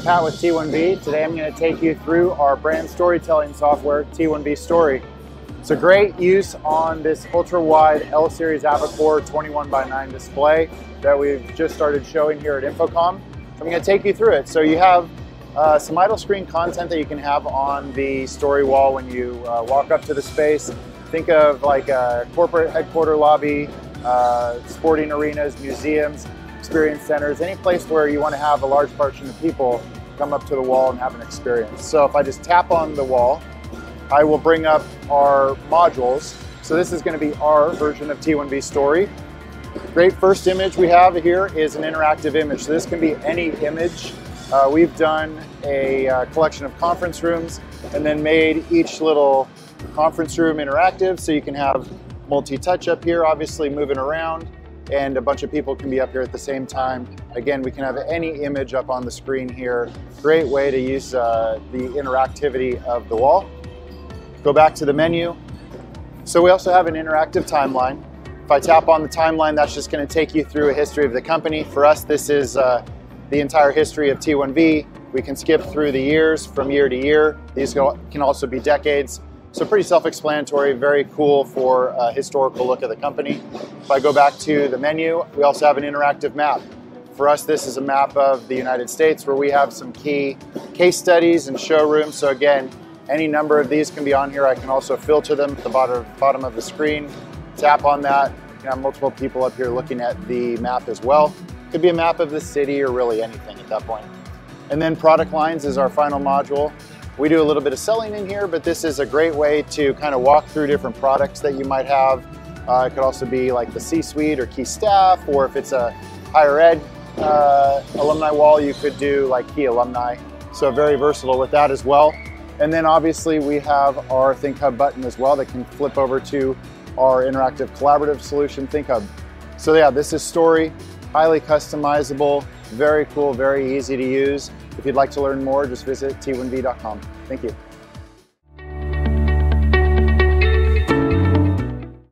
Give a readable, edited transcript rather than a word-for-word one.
Pat with T1V. Today I'm going to take you through our brand storytelling software, T1V Story. It's a great use on this ultra-wide L-Series Avocor 21:9 display that we've just started showing here at Infocom. I'm going to take you through it. So you have some idle screen content that you can have on the story wall when you walk up to the space. Think of like a corporate headquarter lobby, sporting arenas, museums, experience centers, any place where you want to have a large portion of people come up to the wall and have an experience. So if I just tap on the wall, I will bring up our modules. So this is going to be our version of T1V Story. Great first image we have here is an interactive image. So this can be any image. We've done a collection of conference rooms and then made each little conference room interactive, so you can have multi-touch up here, obviously moving around, and a bunch of people can be up here at the same time. Again, we can have any image up on the screen here. Great way to use the interactivity of the wall. Go back to the menu. So we also have an interactive timeline. If I tap on the timeline, that's just going to take you through a history of the company. For us, this is the entire history of T1V. We can skip through the years from year to year. These can also be decades. So pretty self-explanatory, very cool for a historical look at the company. If I go back to the menu, we also have an interactive map. For us, this is a map of the United States where we have some key case studies and showrooms. So again, any number of these can be on here. I can also filter them at the bottom of the screen. Tap on that. You can have multiple people up here looking at the map as well. Could be a map of the city or really anything at that point. And then product lines is our final module. We do a little bit of selling in here, but this is a great way to kind of walk through different products that you might have. It could also be like the C-suite or key staff, or if it's a higher ed alumni wall, you could do like key alumni. So very versatile with that as well. And then obviously we have our Think Hub button as well that can flip over to our interactive collaborative solution, Think Hub. So yeah, this is Story, highly customizable, very cool, very easy to use. If you'd like to learn more, just visit t1v.com. Thank you.